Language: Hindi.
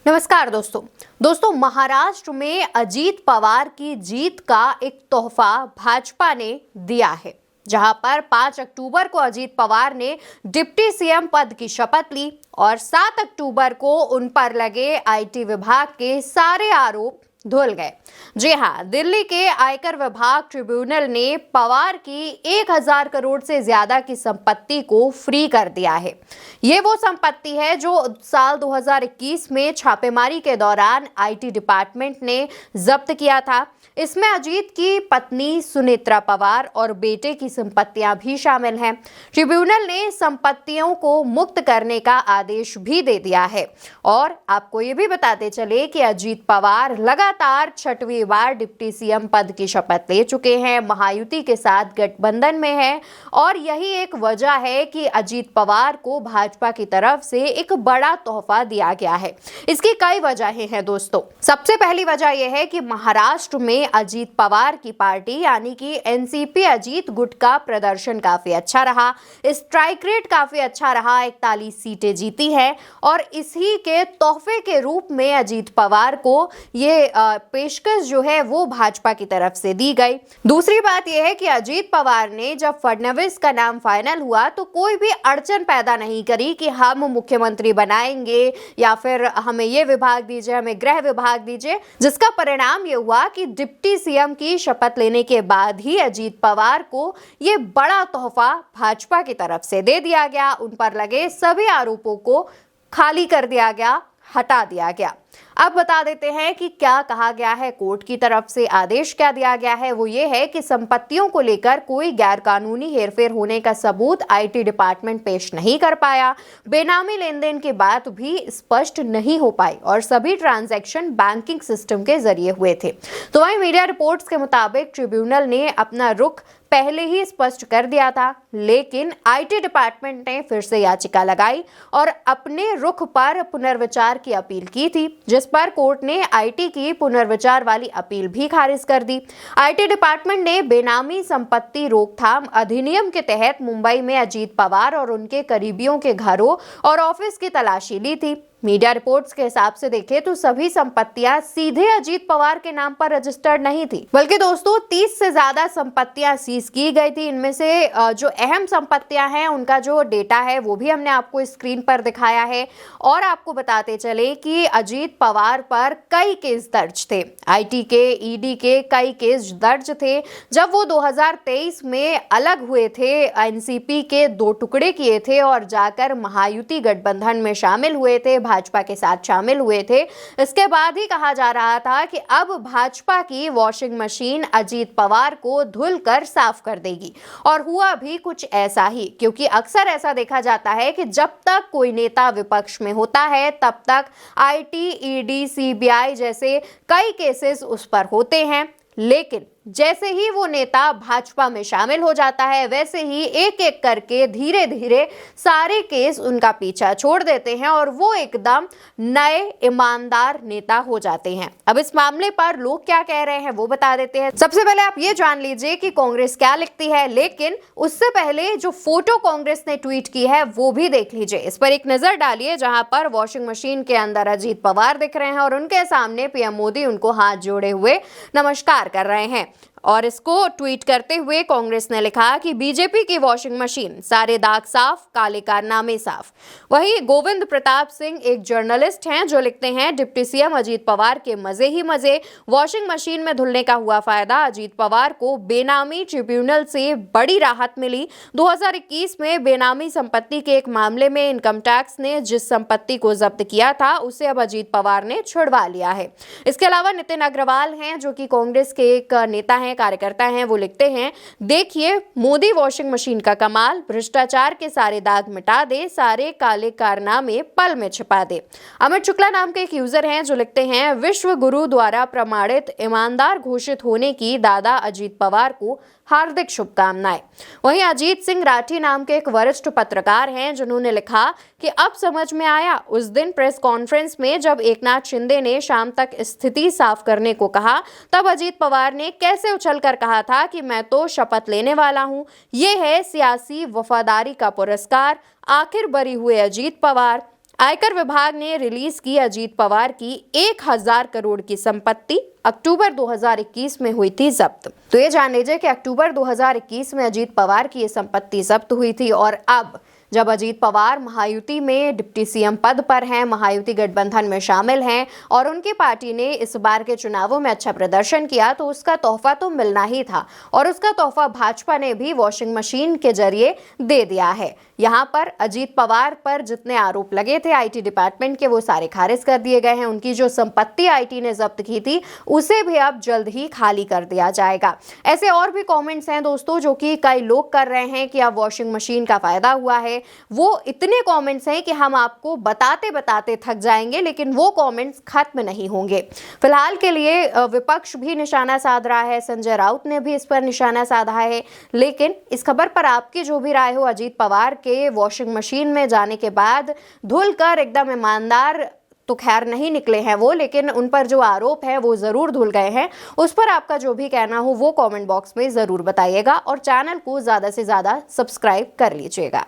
नमस्कार दोस्तों महाराष्ट्र में अजीत पवार की जीत का एक तोहफा भाजपा ने दिया है, जहां पर 5 अक्टूबर को अजीत पवार ने डिप्टी सीएम पद की शपथ ली और 7 अक्टूबर को उन पर लगे आईटी विभाग के सारे आरोप धुल गए। जी हां, दिल्ली के आयकर विभाग ट्रिब्यूनल ने पवार की 1000 करोड़ से ज्यादा की संपत्ति को फ्री कर दिया है। ये वो संपत्ति है जो साल 2021 में छापेमारी के दौरान आईटी डिपार्टमेंट ने जब्त किया था। इसमें अजीत की पत्नी सुनेत्रा पवार और बेटे की संपत्तियां भी शामिल हैं। ट्रिब्यूनल ने संपत्तियों को मुक्त करने का आदेश भी दे दिया है। और आपको ये भी बताते चले कि अजीत पवार लगातार 6वीं बार डिप्टी सीएम पद की शपथ ले चुके हैं, महायुति के साथ गठबंधन में हैं और यही एक वजह है कि अजीत पवार को भाजपा की तरफ से एक बड़ा तोहफा दिया गया है। इसकी कई वजहें हैं दोस्तों। सबसे पहली वजह यह है कि महाराष्ट्र में अजीत पवार की पार्टी यानी कि एनसीपी अजीत गुट का प्रदर्शन काफी अच्छा रहा। स्ट्राइक रेट काफी अच्छा रहा, 41 सीटें जीती है और इसी के तोहफे के रूप में अजीत पवार को ये पेशकश जो है वो भाजपा की तरफ से दी गई। दूसरी बात यह है कि अजीत पवार ने जब फडणवीस का नाम फाइनल हुआ तो कोई भी अड़चन पैदा नहीं करी कि हम मुख्यमंत्री बनाएंगे या फिर हमें ये विभाग दीजिए, हमें गृह विभाग दीजिए, जिसका परिणाम ये हुआ कि डिप्टी सीएम की शपथ लेने के बाद ही अजीत पवार को ये बड़ा तोहफा भाजपा की तरफ से दे दिया गया। उन पर लगे सभी आरोपों को खाली कर दिया गया, हटा दिया गया। अब बता देते हैं कि क्या कहा गया है। कोर्ट की तरफ से आदेश क्या दिया गया है, वो ये है कि संपत्तियों को लेकर कोई गैरकानूनी हेरफेर होने का सबूत आईटी डिपार्टमेंट पेश नहीं कर पाया। बेनामी लेन देन की बात भी स्पष्ट नहीं हो पाई और सभी ट्रांजैक्शन बैंकिंग सिस्टम के जरिए हुए थे। तो वहीं मीडिया रिपोर्ट्स के मुताबिक ट्रिब्यूनल ने अपना रुख पहले ही स्पष्ट कर दिया था, लेकिन आईटी डिपार्टमेंट ने फिर से याचिका लगाई और अपने रुख पर पुनर्विचार की अपील की थी, जिस पर कोर्ट ने आईटी की पुनर्विचार वाली अपील भी खारिज कर दी। आईटी डिपार्टमेंट ने बेनामी संपत्ति रोकथाम अधिनियम के तहत मुंबई में अजीत पवार और उनके करीबियों के घरों और ऑफिस की तलाशी ली थी। मीडिया रिपोर्ट्स के हिसाब से देखें तो सभी संपत्तियां सीधे अजीत पवार के नाम पर रजिस्टर्ड नहीं थी, बल्कि दोस्तों 30 से ज्यादा संपत्तियां सीज की गई थी। इनमें से जो अहम संपत्तियां हैं उनका जो डेटा है वो भी हमने आपको स्क्रीन पर दिखाया है। और आपको बताते चले कि अजीत पवार पर कई केस दर्ज थे, आईटी के, ईडी के कई केस दर्ज थे। जब वो 2023 में अलग हुए थे, एनसीपी के 2 टुकड़े किए थे और जाकर महायुति गठबंधन में शामिल हुए थे, भाजपा के साथ शामिल हुए थे, इसके बाद ही कहा जा रहा था कि अब भाजपा की वॉशिंग मशीन अजीत पवार को धुलकर साफ कर देगी। और हुआ भी कुछ ऐसा ही, क्योंकि अक्सर ऐसा देखा जाता है कि जब तक कोई नेता विपक्ष में होता है तब तक आईटी, ईडी, सीबीआई जैसे कई केसेस उस पर होते हैं, लेकिन जैसे ही वो नेता भाजपा में शामिल हो जाता है वैसे ही एक एक करके धीरे धीरे सारे केस उनका पीछा छोड़ देते हैं और वो एकदम नए ईमानदार नेता हो जाते हैं। अब इस मामले पर लोग क्या कह रहे हैं वो बता देते हैं। सबसे पहले आप ये जान लीजिए कि कांग्रेस क्या लिखती है, लेकिन उससे पहले जो फोटो कांग्रेस ने ट्वीट की है वो भी देख लीजिए। इस पर एक नजर डालिए, जहां पर वॉशिंग मशीन के अंदर अजीत पवार दिख रहे हैं और उनके सामने पीएम मोदी उनको हाथ जोड़े हुए नमस्कार कर रहे हैं। और इसको ट्वीट करते हुए कांग्रेस ने लिखा कि बीजेपी की वॉशिंग मशीन, सारे दाग साफ, काले कारनामे साफ। वहीं गोविंद प्रताप सिंह एक जर्नलिस्ट हैं जो लिखते हैं, डिप्टी सीएम अजीत पवार के मजे ही मजे, वॉशिंग मशीन में धुलने का हुआ फायदा, अजीत पवार को बेनामी ट्रिब्यूनल से बड़ी राहत मिली। 2021 में बेनामी संपत्ति के एक मामले में इनकम टैक्स ने जिस संपत्ति को जब्त किया था उसे अब अजीत पवार ने छुड़वा लिया है। इसके अलावा नितिन अग्रवाल हैं जो कि कांग्रेस के एक नेता हैं, कार्यकर्ता हैं, वो लिखते हैं, देखिए मोदी वॉशिंग मशीन का कमाल, भ्रष्टाचार के सारे दाग मिटा दे, सारे काले कारनामे पल में छिपा दे। अमित शुक्ला नाम के एक यूजर हैं जो लिखते हैं, विश्व गुरु द्वारा प्रमाणित ईमानदार घोषित होने की दादा अजीत पवार को हार्दिक शुभकामनाएं। वहीं अजीत सिंह राठी नाम के एक वरिष्ठ पत्रकार हैं जिन्होंने लिखा कि अब समझ में आया उस दिन प्रेस कॉन्फ्रेंस में जब एकनाथ शिंदे ने शाम तक स्थिति साफ करने को कहा, तब अजीत पवार ने कैसे उछलकर कहा था कि मैं तो शपथ लेने वाला हूं। ये है सियासी वफादारी का पुरस्कार। आखिर बरी हुए अजीत पवार। आयकर विभाग ने रिलीज की अजीत पवार की 1000 करोड़ की संपत्ति अक्टूबर 2021 में हुई थी जब्त। तो ये जान लीजिए कि अक्टूबर 2021 में अजीत पवार की ये संपत्ति जब्त हुई थी और अब जब अजीत पवार महायुति में डिप्टी सीएम पद पर हैं, महायुति गठबंधन में शामिल हैं और उनकी पार्टी ने इस बार के चुनावों में अच्छा प्रदर्शन किया, तो उसका तोहफा तो मिलना ही था और उसका तोहफा भाजपा ने भी वॉशिंग मशीन के जरिए दे दिया है। यहाँ पर अजीत पवार पर जितने आरोप लगे थे आईटी डिपार्टमेंट के, वो सारे खारिज कर दिए गए हैं। उनकी जो संपत्ति आईटी ने जब्त की थी उसे भी अब जल्द ही खाली कर दिया जाएगा। ऐसे और भी कमेंट्स हैं दोस्तों जो कि कई लोग कर रहे हैं कि अब वॉशिंग मशीन का फायदा हुआ है। वो इतने कमेंट्स हैं कि हम आपको बताते बताते थक जाएंगे, लेकिन वो कमेंट्स खत्म नहीं होंगे। फिलहाल के लिए विपक्ष भी निशाना साध रहा है, संजय राउत ने भी इस पर निशाना साधा है। लेकिन इस खबर पर आपकी जो भी राय हो, अजीत पवार के वॉशिंग मशीन में जाने के बाद धुल कर एकदम ईमानदार तो खैर नहीं निकले हैं वो, लेकिन उन पर जो आरोप है वो जरूर धुल गए हैं। उस पर आपका जो भी कहना हो वो कमेंट बॉक्स में जरूर बताइएगा और चैनल को ज्यादा से ज्यादा सब्सक्राइब कर लीजिएगा।